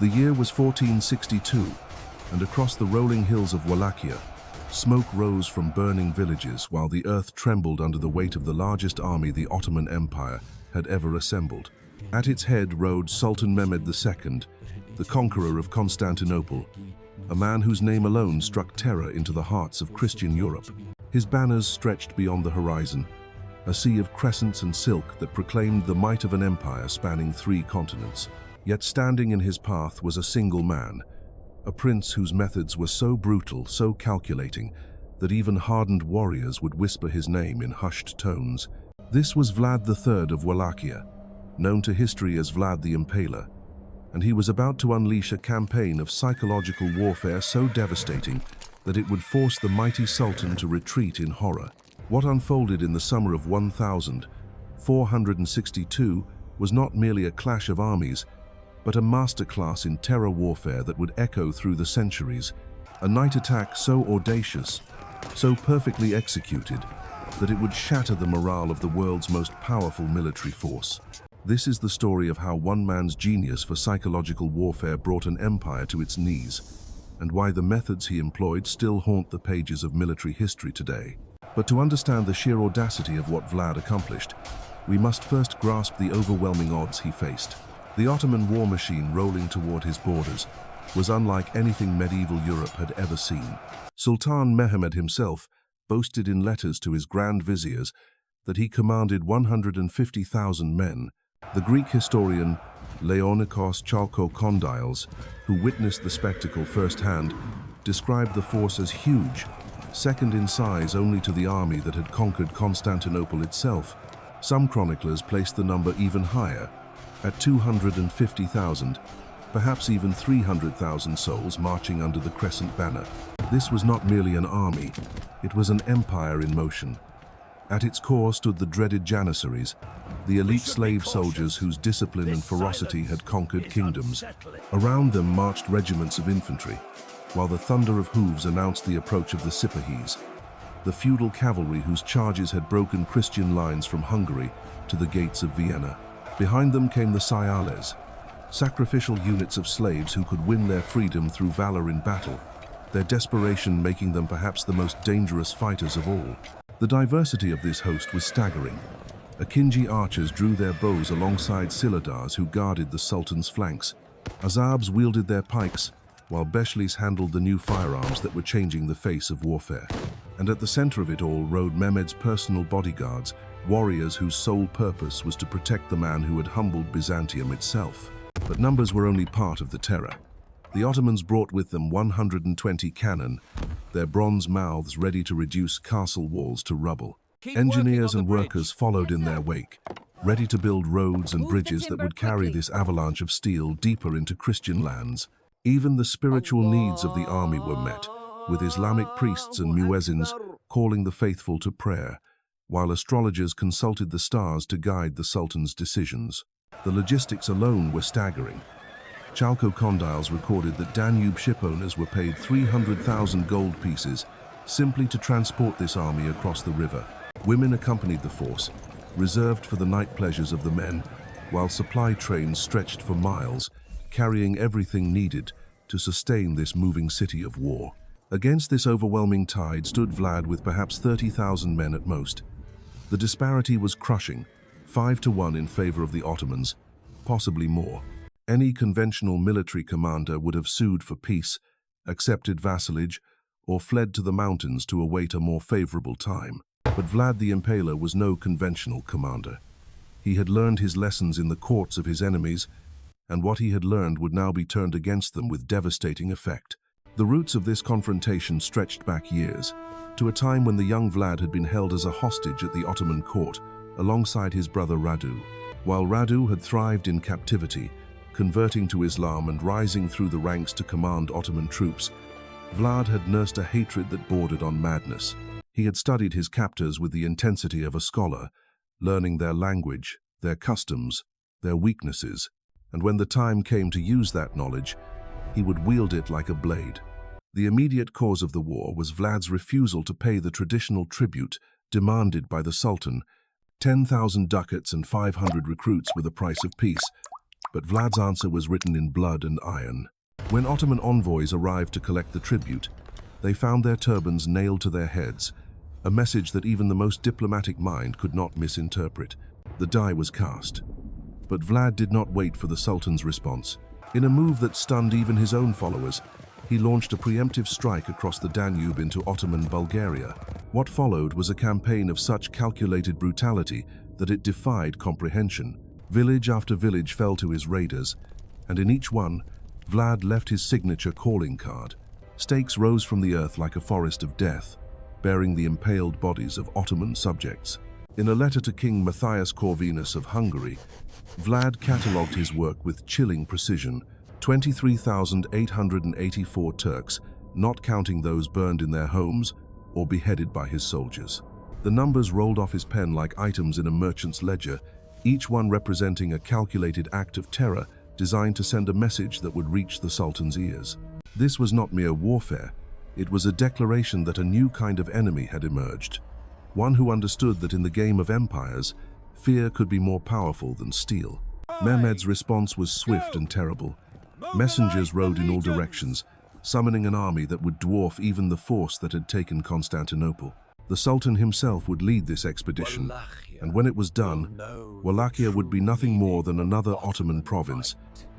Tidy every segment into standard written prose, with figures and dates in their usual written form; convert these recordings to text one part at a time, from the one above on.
The year was 1462, and across the rolling hills of Wallachia, smoke rose from burning villages while the earth trembled under the weight of the largest army the Ottoman Empire had ever assembled. At its head rode Sultan Mehmed II, the conqueror of Constantinople, a man whose name alone struck terror into the hearts of Christian Europe. His banners stretched beyond the horizon, a sea of crescents and silk that proclaimed the might of an empire spanning 3 continents. Yet standing in his path was a single man, a prince whose methods were so brutal, so calculating, that even hardened warriors would whisper his name in hushed tones. This was Vlad III of Wallachia, known to history as Vlad the Impaler, and he was about to unleash a campaign of psychological warfare so devastating that it would force the mighty Sultan to retreat in horror. What unfolded in the summer of 1462 was not merely a clash of armies, but a masterclass in terror warfare that would echo through the centuries. A night attack so audacious, so perfectly executed, that it would shatter the morale of the world's most powerful military force. This is the story of how one man's genius for psychological warfare brought an empire to its knees, and why the methods he employed still haunt the pages of military history today. But to understand the sheer audacity of what Vlad accomplished, we must first grasp the overwhelming odds he faced. The Ottoman war machine rolling toward his borders was unlike anything medieval Europe had ever seen. Sultan Mehmed himself boasted in letters to his grand viziers that he commanded 150,000 men. The Greek historian Leonikos Chalkokondyles, who witnessed the spectacle firsthand, described the force as huge, second in size only to the army that had conquered Constantinople itself. Some chroniclers placed the number even higher, at 250,000, perhaps even 300,000 souls marching under the crescent banner. This was not merely an army, it was an empire in motion. At its core stood the dreaded Janissaries, the elite slave soldiers whose discipline and ferocity had conquered kingdoms. Around them marched regiments of infantry, while the thunder of hooves announced the approach of the Sipahis, the feudal cavalry whose charges had broken Christian lines from Hungary to the gates of Vienna. Behind them came the sayales, sacrificial units of slaves who could win their freedom through valor in battle, their desperation making them perhaps the most dangerous fighters of all. The diversity of this host was staggering. Akinji archers drew their bows alongside Siladars who guarded the Sultan's flanks. Azabs wielded their pikes, while Beshlis handled the new firearms that were changing the face of warfare. And at the center of it all rode Mehmed's personal bodyguards, warriors whose sole purpose was to protect the man who had humbled Byzantium itself. But numbers were only part of the terror. The Ottomans brought with them 120 cannon, their bronze mouths ready to reduce castle walls to rubble. Engineers and workers followed in their wake, ready to build roads and bridges that would carry this avalanche of steel deeper into Christian lands. Even the spiritual needs of the army were met, with Islamic priests and muezzins calling the faithful to prayer, while astrologers consulted the stars to guide the Sultan's decisions. The logistics alone were staggering. Chalkokondyles recorded that Danube shipowners were paid 300,000 gold pieces simply to transport this army across the river. Women accompanied the force, reserved for the night pleasures of the men, while supply trains stretched for miles, carrying everything needed to sustain this moving city of war. Against this overwhelming tide stood Vlad with perhaps 30,000 men at most. The disparity was crushing, 5-1 in favor of the Ottomans, possibly more. Any conventional military commander would have sued for peace, accepted vassalage, or fled to the mountains to await a more favorable time. But Vlad the Impaler was no conventional commander. He had learned his lessons in the courts of his enemies, and what he had learned would now be turned against them with devastating effect. The roots of this confrontation stretched back years, to a time when the young Vlad had been held as a hostage at the Ottoman court, alongside his brother Radu. While Radu had thrived in captivity, converting to Islam and rising through the ranks to command Ottoman troops, Vlad had nursed a hatred that bordered on madness. He had studied his captors with the intensity of a scholar, learning their language, their customs, their weaknesses, and when the time came to use that knowledge, he would wield it like a blade. The immediate cause of the war was Vlad's refusal to pay the traditional tribute demanded by the Sultan. 10,000 ducats and 500 recruits were the price of peace, but Vlad's answer was written in blood and iron. When Ottoman envoys arrived to collect the tribute, they found their turbans nailed to their heads, a message that even the most diplomatic mind could not misinterpret. The die was cast. But Vlad did not wait for the Sultan's response. In a move that stunned even his own followers, he launched a preemptive strike across the Danube into Ottoman Bulgaria. What followed was a campaign of such calculated brutality that it defied comprehension. Village after village fell to his raiders, and in each one, Vlad left his signature calling card. Stakes rose from the earth like a forest of death, bearing the impaled bodies of Ottoman subjects. In a letter to King Matthias Corvinus of Hungary, Vlad catalogued his work with chilling precision: 23,884 Turks, not counting those burned in their homes or beheaded by his soldiers. The numbers rolled off his pen like items in a merchant's ledger, each one representing a calculated act of terror designed to send a message that would reach the Sultan's ears. This was not mere warfare. It was a declaration that a new kind of enemy had emerged, one who understood that in the game of empires, fear could be more powerful than steel. Mehmed's response was swift and terrible. Messengers rode in all directions, summoning an army that would dwarf even the force that had taken Constantinople. The Sultan himself would lead this expedition, and when it was done, Wallachia would be nothing more than another Ottoman province,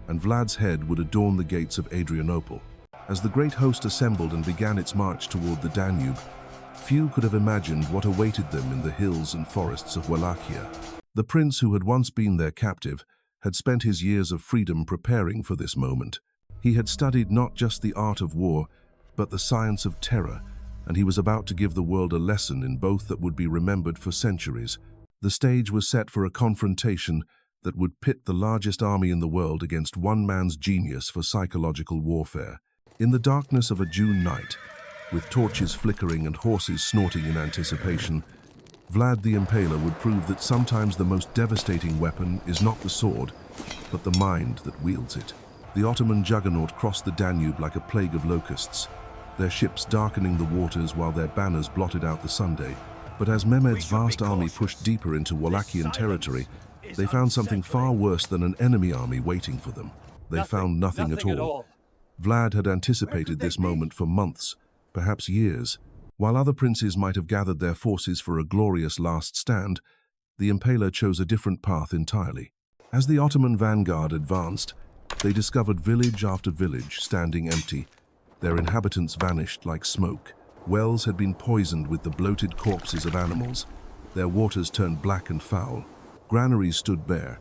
and Vlad's head would adorn the gates of Adrianople. As the great host assembled and began its march toward the Danube, few could have imagined what awaited them in the hills and forests of Wallachia. The prince who had once been their captive had spent his years of freedom preparing for this moment. He had studied not just the art of war, but the science of terror, and he was about to give the world a lesson in both that would be remembered for centuries. The stage was set for a confrontation that would pit the largest army in the world against one man's genius for psychological warfare. In the darkness of a June night, with torches flickering and horses snorting in anticipation, Vlad the Impaler would prove that sometimes the most devastating weapon is not the sword, but the mind that wields it. The Ottoman juggernaut crossed the Danube like a plague of locusts, their ships darkening the waters while their banners blotted out the Sunday. But as Mehmed's vast army pushed deeper into Wallachian territory, they found something far worse than an enemy army waiting for them. They found nothing at all. Vlad had anticipated this moment for months, perhaps years. While other princes might have gathered their forces for a glorious last stand, the Impaler chose a different path entirely. As the Ottoman vanguard advanced, they discovered village after village standing empty, their inhabitants vanished like smoke. Wells had been poisoned with the bloated corpses of animals, their waters turned black and foul. Granaries stood bare,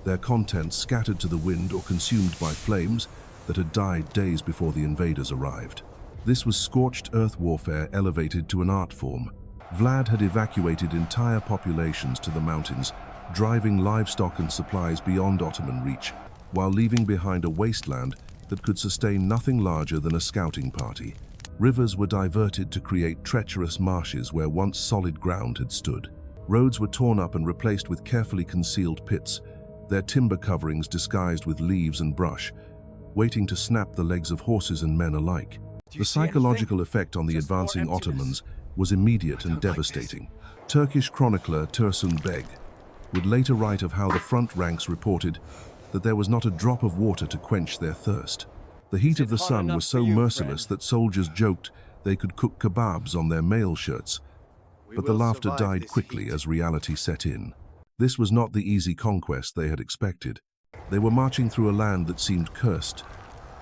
their contents scattered to the wind or consumed by flames that had died days before the invaders arrived. This was scorched earth warfare elevated to an art form. Vlad had evacuated entire populations to the mountains, driving livestock and supplies beyond Ottoman reach, while leaving behind a wasteland that could sustain nothing larger than a scouting party. Rivers were diverted to create treacherous marshes where once solid ground had stood. Roads were torn up and replaced with carefully concealed pits, their timber coverings disguised with leaves and brush, waiting to snap the legs of horses and men alike. The psychological effect on the advancing Ottomans was immediate and devastating. Turkish chronicler Tursun Beg would later write of how the front ranks reported that there was not a drop of water to quench their thirst. The heat of the sun was so merciless that soldiers joked they could cook kebabs on their mail shirts, but the laughter died quickly as reality set in. This was not the easy conquest they had expected. They were marching through a land that seemed cursed,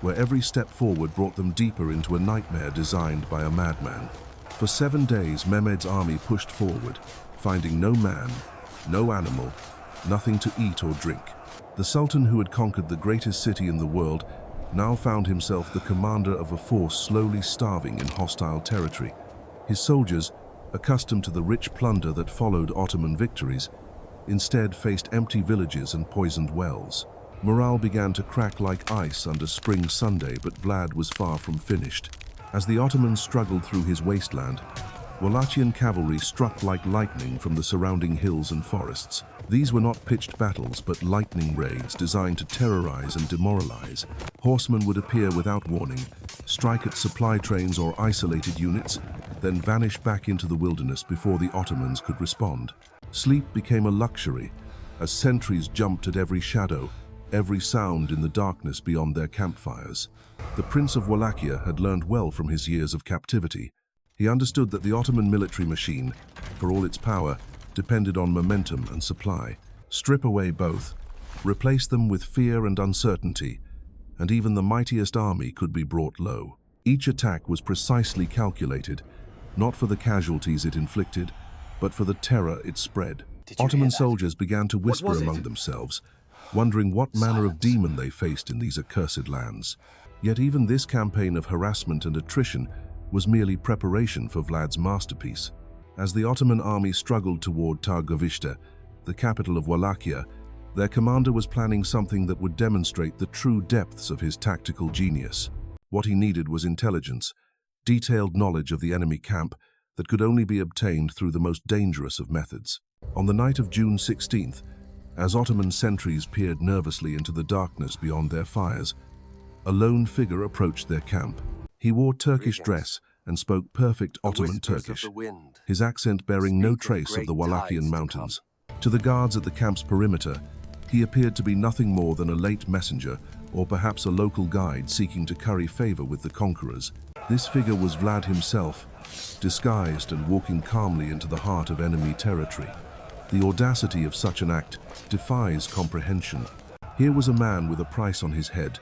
where every step forward brought them deeper into a nightmare designed by a madman. For 7 days, Mehmed's army pushed forward, finding no man, no animal, nothing to eat or drink. The Sultan, who had conquered the greatest city in the world, now found himself the commander of a force slowly starving in hostile territory. His soldiers, accustomed to the rich plunder that followed Ottoman victories, instead faced empty villages and poisoned wells. Morale began to crack like ice under spring Sunday, but Vlad was far from finished. As the Ottomans struggled through his wasteland, Wallachian cavalry struck like lightning from the surrounding hills and forests. These were not pitched battles, but lightning raids designed to terrorize and demoralize. Horsemen would appear without warning, strike at supply trains or isolated units, then vanish back into the wilderness before the Ottomans could respond. Sleep became a luxury, as sentries jumped at every shadow, every sound in the darkness beyond their campfires. The Prince of Wallachia had learned well from his years of captivity. He understood that the Ottoman military machine, for all its power, depended on momentum and supply. Strip away both, replace them with fear and uncertainty, and even the mightiest army could be brought low. Each attack was precisely calculated, not for the casualties it inflicted, but for the terror it spread. Ottoman soldiers began to whisper among themselves, wondering what manner of demon they faced in these accursed lands. Yet even this campaign of harassment and attrition was merely preparation for Vlad's masterpiece. As the Ottoman army struggled toward Târgoviște, the capital of Wallachia, their commander was planning something that would demonstrate the true depths of his tactical genius. What he needed was intelligence, detailed knowledge of the enemy camp that could only be obtained through the most dangerous of methods. On the night of June 16th, as Ottoman sentries peered nervously into the darkness beyond their fires, a lone figure approached their camp. He wore Turkish dress and spoke perfect Ottoman Turkish, his accent bearing no trace of the Wallachian mountains. To the guards at the camp's perimeter, he appeared to be nothing more than a late messenger or perhaps a local guide seeking to curry favor with the conquerors. This figure was Vlad himself, disguised and walking calmly into the heart of enemy territory. The audacity of such an act defies comprehension. Here was a man with a price on his head,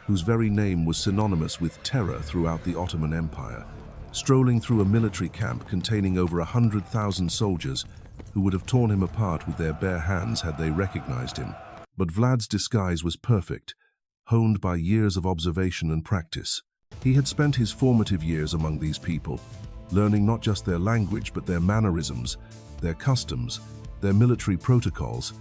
whose very name was synonymous with terror throughout the Ottoman Empire, strolling through a military camp containing over 100,000 soldiers who would have torn him apart with their bare hands had they recognized him. But Vlad's disguise was perfect, honed by years of observation and practice. He had spent his formative years among these people, learning not just their language but their mannerisms, their customs, their military protocols.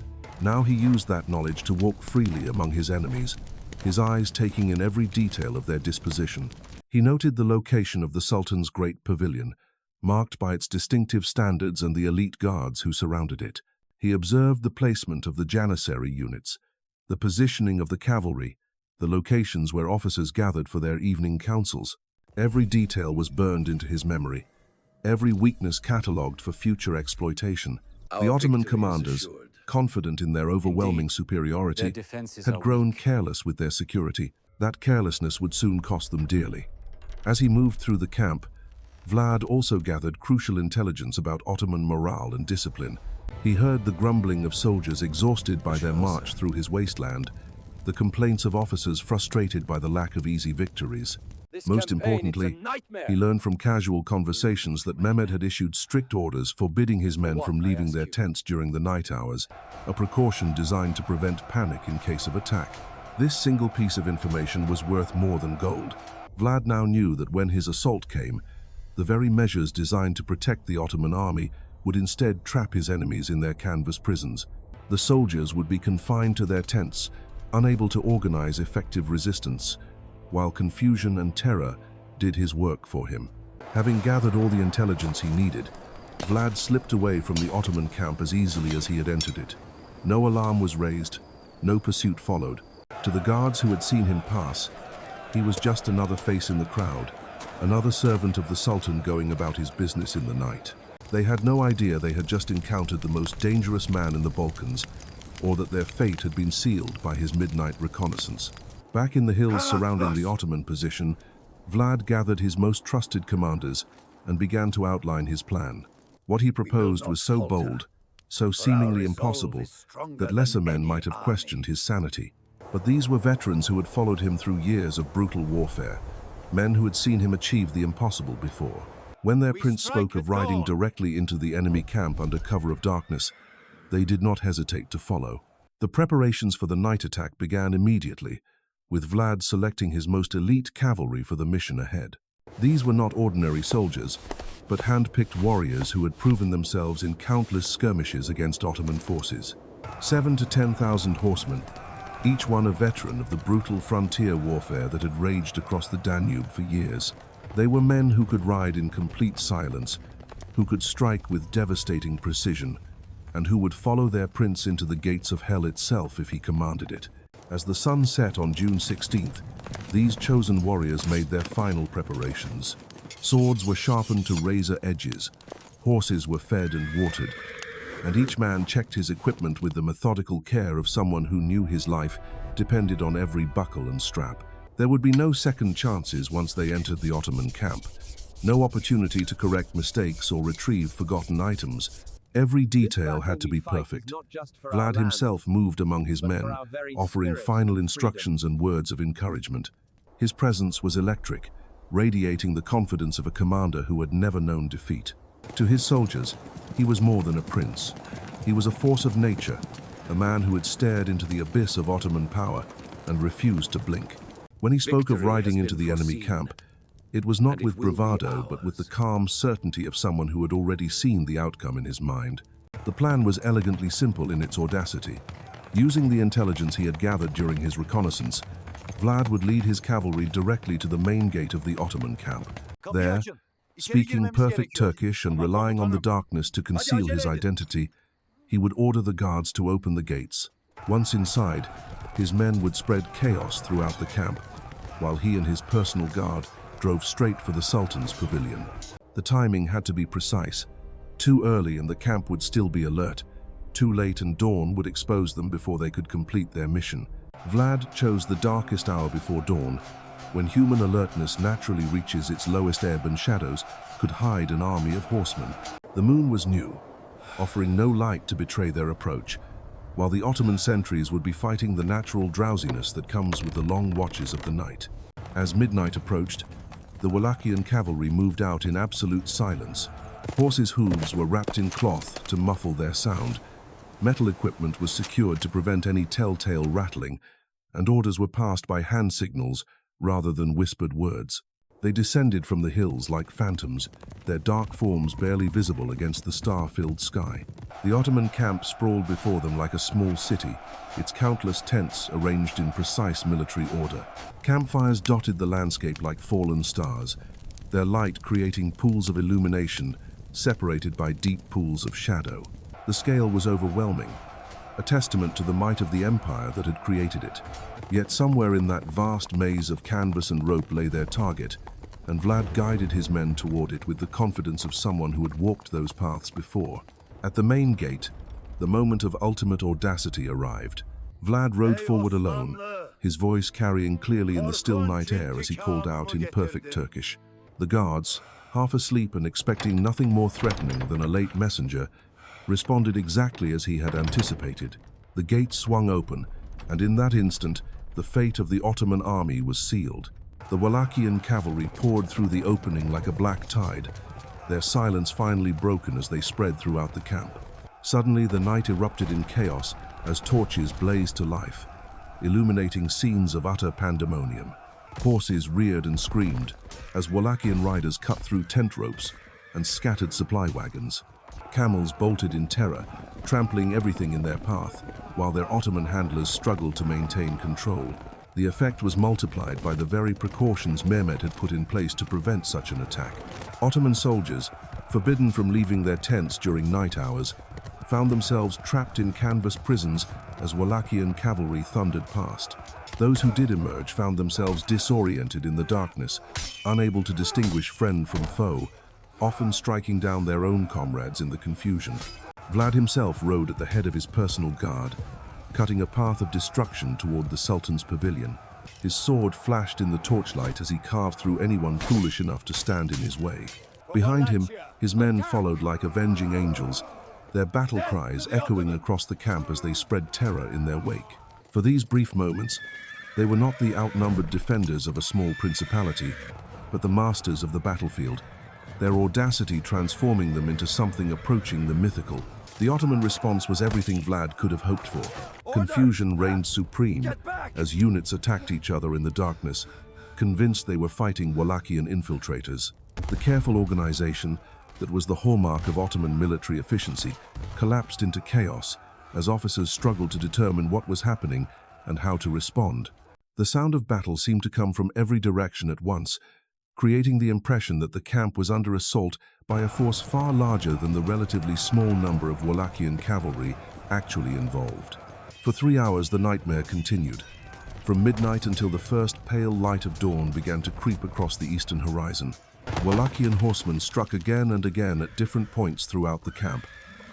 Now he used that knowledge to walk freely among his enemies, his eyes taking in every detail of their disposition. He noted the location of the Sultan's great pavilion, marked by its distinctive standards and the elite guards who surrounded it. He observed the placement of the Janissary units, the positioning of the cavalry, the locations where officers gathered for their evening councils. Every detail was burned into his memory, every weakness catalogued for future exploitation. The Ottoman commanders, confident in their overwhelming superiority, had grown careless with their security. That carelessness would soon cost them dearly. As he moved through the camp, Vlad also gathered crucial intelligence about Ottoman morale and discipline. He heard the grumbling of soldiers exhausted by their march through his wasteland, the complaints of officers frustrated by the lack of easy victories. Most importantly, he learned from casual conversations that Mehmed had issued strict orders forbidding his men from leaving their tents during the night hours, a precaution designed to prevent panic in case of attack. This single piece of information was worth more than gold. Vlad now knew that when his assault came, the very measures designed to protect the Ottoman army would instead trap his enemies in their canvas prisons. The soldiers would be confined to their tents, unable to organize effective resistance, while confusion and terror did his work for him. Having gathered all the intelligence he needed, Vlad slipped away from the Ottoman camp as easily as he had entered it. No alarm was raised, no pursuit followed. To the guards who had seen him pass, he was just another face in the crowd, another servant of the Sultan going about his business in the night. They had no idea they had just encountered the most dangerous man in the Balkans, or that their fate had been sealed by his midnight reconnaissance. Back in the hills surrounding the Ottoman position, Vlad gathered his most trusted commanders and began to outline his plan. What he proposed was so bold, so seemingly impossible, that lesser men might have questioned his sanity. But these were veterans who had followed him through years of brutal warfare, men who had seen him achieve the impossible before. When their prince spoke of riding directly into the enemy camp under cover of darkness, they did not hesitate to follow. The preparations for the night attack began immediately, with Vlad selecting his most elite cavalry for the mission ahead. These were not ordinary soldiers, but hand-picked warriors who had proven themselves in countless skirmishes against Ottoman forces. 7,000 to 10,000 horsemen, each one a veteran of the brutal frontier warfare that had raged across the Danube for years. They were men who could ride in complete silence, who could strike with devastating precision, and who would follow their prince into the gates of hell itself if he commanded it. As the sun set on June 16th, these chosen warriors made their final preparations. Swords were sharpened to razor edges, horses were fed and watered, and each man checked his equipment with the methodical care of someone who knew his life depended on every buckle and strap. There would be no second chances once they entered the Ottoman camp. No opportunity to correct mistakes or retrieve forgotten items. Every detail had to be perfect. Vlad himself moved among his men, offering final instructions and words of encouragement. His presence was electric, radiating the confidence of a commander who had never known defeat. To his soldiers, he was more than a prince. He was a force of nature, a man who had stared into the abyss of Ottoman power and refused to blink. When he spoke of riding into the enemy camp, it was not with bravado, but with the calm certainty of someone who had already seen the outcome in his mind. The plan was elegantly simple in its audacity. Using the intelligence he had gathered during his reconnaissance, Vlad would lead his cavalry directly to the main gate of the Ottoman camp. There, speaking perfect Turkish and relying on the darkness to conceal his identity, he would order the guards to open the gates. Once inside, his men would spread chaos throughout the camp, while he and his personal guard drove straight for the Sultan's pavilion. The timing had to be precise. Too early and the camp would still be alert. Too late and dawn would expose them before they could complete their mission. Vlad chose the darkest hour before dawn, when human alertness naturally reaches its lowest ebb and shadows could hide an army of horsemen. The moon was new, offering no light to betray their approach, while the Ottoman sentries would be fighting the natural drowsiness that comes with the long watches of the night. As midnight approached, the Wallachian cavalry moved out in absolute silence. Horses' hooves were wrapped in cloth to muffle their sound. Metal equipment was secured to prevent any telltale rattling, and orders were passed by hand signals rather than whispered words. They descended from the hills like phantoms, their dark forms barely visible against the star-filled sky. The Ottoman camp sprawled before them like a small city, its countless tents arranged in precise military order. Campfires dotted the landscape like fallen stars, their light creating pools of illumination separated by deep pools of shadow. The scale was overwhelming, a testament to the might of the empire that had created it. Yet somewhere in that vast maze of canvas and rope lay their target, and Vlad guided his men toward it with the confidence of someone who had walked those paths before. At the main gate, the moment of ultimate audacity arrived. Vlad rode forward alone, his voice carrying clearly in the still night air as he called out in perfect Turkish. The guards, half asleep and expecting nothing more threatening than a late messenger, responded exactly as he had anticipated. The gate swung open, and in that instant, the fate of the Ottoman army was sealed. The Wallachian cavalry poured through the opening like a black tide, their silence finally broken as they spread throughout the camp. Suddenly, the night erupted in chaos as torches blazed to life, illuminating scenes of utter pandemonium. Horses reared and screamed as Wallachian riders cut through tent ropes and scattered supply wagons. Camels bolted in terror, trampling everything in their path, while their Ottoman handlers struggled to maintain control. The effect was multiplied by the very precautions Mehmed had put in place to prevent such an attack. Ottoman soldiers, forbidden from leaving their tents during night hours, found themselves trapped in canvas prisons as Wallachian cavalry thundered past. Those who did emerge found themselves disoriented in the darkness, unable to distinguish friend from foe, often striking down their own comrades in the confusion. Vlad himself rode at the head of his personal guard, cutting a path of destruction toward the Sultan's pavilion. His sword flashed in the torchlight as he carved through anyone foolish enough to stand in his way. Behind him, his men followed like avenging angels, their battle cries echoing across the camp as they spread terror in their wake. For these brief moments, they were not the outnumbered defenders of a small principality, but the masters of the battlefield, their audacity transforming them into something approaching the mythical. The Ottoman response was everything Vlad could have hoped for. Confusion reigned supreme as units attacked each other in the darkness, convinced they were fighting Wallachian infiltrators. The careful organization that was the hallmark of Ottoman military efficiency collapsed into chaos as officers struggled to determine what was happening and how to respond. The sound of battle seemed to come from every direction at once, creating the impression that the camp was under assault by a force far larger than the relatively small number of Wallachian cavalry actually involved. For 3 hours, the nightmare continued. From midnight until the first pale light of dawn began to creep across the eastern horizon, Wallachian horsemen struck again and again at different points throughout the camp,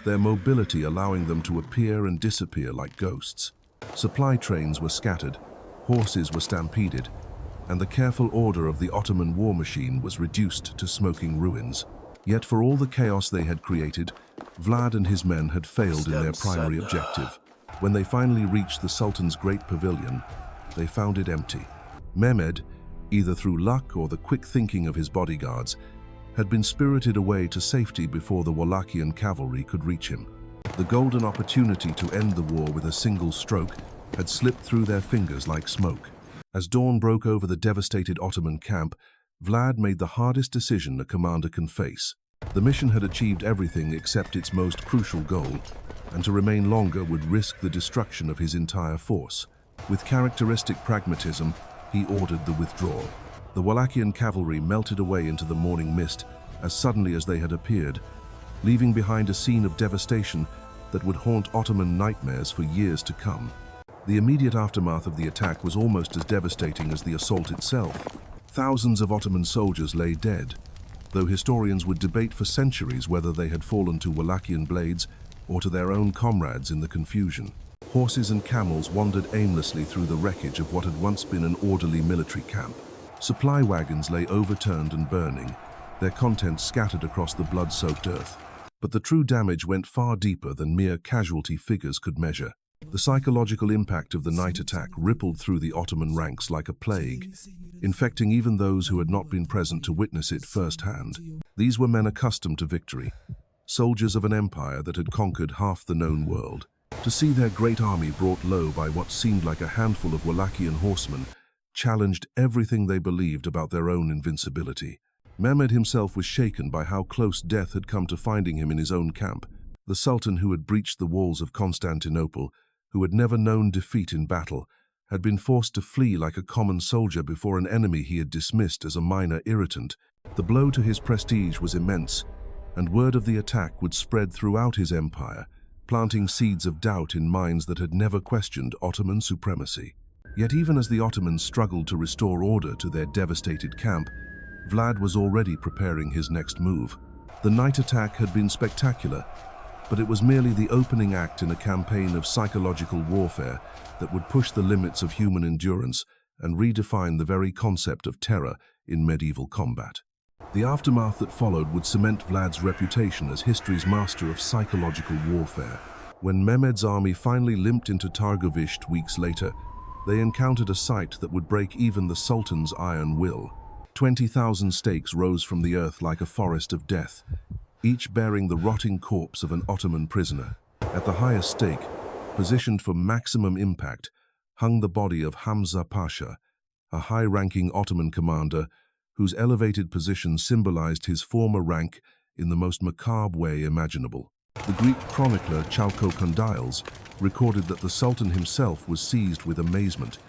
their mobility allowing them to appear and disappear like ghosts. Supply trains were scattered, horses were stampeded, and the careful order of the Ottoman war machine was reduced to smoking ruins. Yet for all the chaos they had created, Vlad and his men had failed in their primary objective. When they finally reached the Sultan's great pavilion, they found it empty. Mehmed, either through luck or the quick thinking of his bodyguards, had been spirited away to safety before the Wallachian cavalry could reach him. The golden opportunity to end the war with a single stroke had slipped through their fingers like smoke. As dawn broke over the devastated Ottoman camp, Vlad made the hardest decision a commander can face. The mission had achieved everything except its most crucial goal, and to remain longer would risk the destruction of his entire force. With characteristic pragmatism, he ordered the withdrawal. The Wallachian cavalry melted away into the morning mist as suddenly as they had appeared, leaving behind a scene of devastation that would haunt Ottoman nightmares for years to come. The immediate aftermath of the attack was almost as devastating as the assault itself. Thousands of Ottoman soldiers lay dead, though historians would debate for centuries whether they had fallen to Wallachian blades or to their own comrades in the confusion. Horses and camels wandered aimlessly through the wreckage of what had once been an orderly military camp. Supply wagons lay overturned and burning, their contents scattered across the blood-soaked earth. But the true damage went far deeper than mere casualty figures could measure. The psychological impact of the night attack rippled through the Ottoman ranks like a plague, infecting even those who had not been present to witness it firsthand. These were men accustomed to victory, soldiers of an empire that had conquered half the known world. To see their great army brought low by what seemed like a handful of Wallachian horsemen challenged everything they believed about their own invincibility. Mehmed himself was shaken by how close death had come to finding him in his own camp. The Sultan who had breached the walls of Constantinople, who had never known defeat in battle, had been forced to flee like a common soldier before an enemy he had dismissed as a minor irritant. The blow to his prestige was immense, and word of the attack would spread throughout his empire, planting seeds of doubt in minds that had never questioned Ottoman supremacy. Yet even as the Ottomans struggled to restore order to their devastated camp, Vlad was already preparing his next move. The night attack had been spectacular, but it was merely the opening act in a campaign of psychological warfare that would push the limits of human endurance and redefine the very concept of terror in medieval combat. The aftermath that followed would cement Vlad's reputation as history's master of psychological warfare. When Mehmed's army finally limped into Târgoviște weeks later, they encountered a sight that would break even the Sultan's iron will. 20,000 stakes rose from the earth like a forest of death, each bearing the rotting corpse of an Ottoman prisoner. At the highest stake, positioned for maximum impact, hung the body of Hamza Pasha, a high-ranking Ottoman commander whose elevated position symbolized his former rank in the most macabre way imaginable. The Greek chronicler Chalco-Condyles recorded that the Sultan himself was seized with amazement,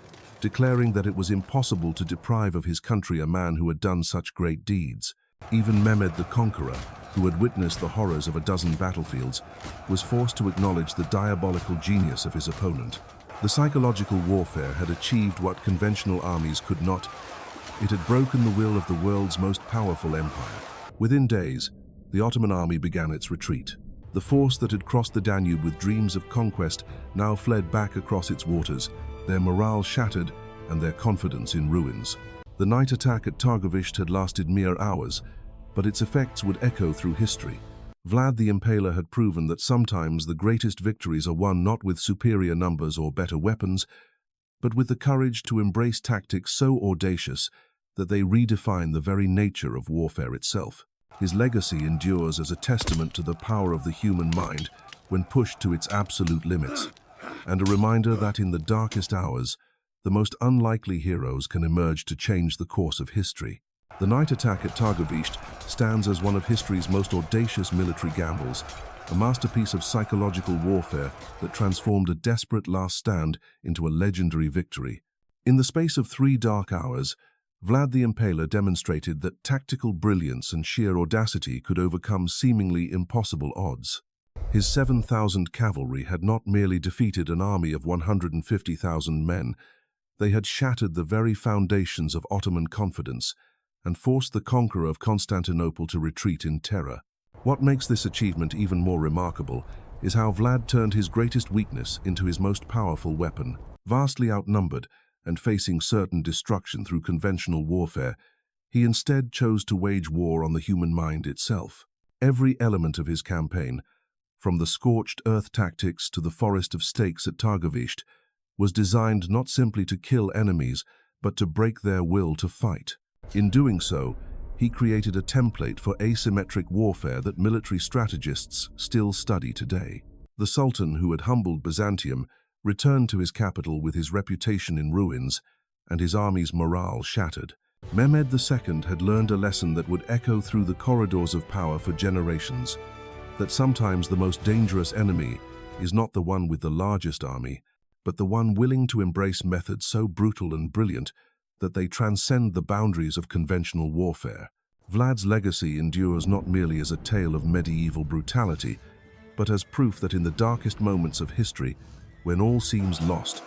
declaring that it was impossible to deprive of his country a man who had done such great deeds. Even Mehmed the Conqueror, who had witnessed the horrors of a dozen battlefields, was forced to acknowledge the diabolical genius of his opponent. The psychological warfare had achieved what conventional armies could not. It had broken the will of the world's most powerful empire. Within days, the Ottoman army began its retreat. The force that had crossed the Danube with dreams of conquest now fled back across its waters, their morale shattered and their confidence in ruins. The night attack at Târgoviște had lasted mere hours, but its effects would echo through history. Vlad the Impaler had proven that sometimes the greatest victories are won not with superior numbers or better weapons, but with the courage to embrace tactics so audacious that they redefine the very nature of warfare itself. His legacy endures as a testament to the power of the human mind when pushed to its absolute limits, and a reminder that in the darkest hours, the most unlikely heroes can emerge to change the course of history. The night attack at Targoviște stands as one of history's most audacious military gambles, a masterpiece of psychological warfare that transformed a desperate last stand into a legendary victory. In the space of 3 dark hours, Vlad the Impaler demonstrated that tactical brilliance and sheer audacity could overcome seemingly impossible odds. His 7,000 cavalry had not merely defeated an army of 150,000 men, they had shattered the very foundations of Ottoman confidence and forced the conqueror of Constantinople to retreat in terror. What makes this achievement even more remarkable is how Vlad turned his greatest weakness into his most powerful weapon. Vastly outnumbered and facing certain destruction through conventional warfare, he instead chose to wage war on the human mind itself. Every element of his campaign, from the scorched-earth tactics to the forest of stakes at Târgoviște, was designed not simply to kill enemies, but to break their will to fight. In doing so, he created a template for asymmetric warfare that military strategists still study today. The Sultan, who had humbled Byzantium, returned to his capital with his reputation in ruins and his army's morale shattered. Mehmed II had learned a lesson that would echo through the corridors of power for generations, that sometimes the most dangerous enemy is not the one with the largest army, but the one willing to embrace methods so brutal and brilliant that they transcend the boundaries of conventional warfare. Vlad's legacy endures not merely as a tale of medieval brutality, but as proof that in the darkest moments of history, when all seems lost,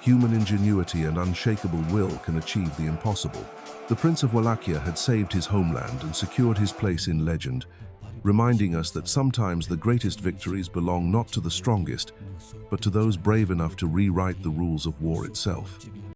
human ingenuity and unshakable will can achieve the impossible. The Prince of Wallachia had saved his homeland and secured his place in legend, reminding us that sometimes the greatest victories belong not to the strongest, but to those brave enough to rewrite the rules of war itself.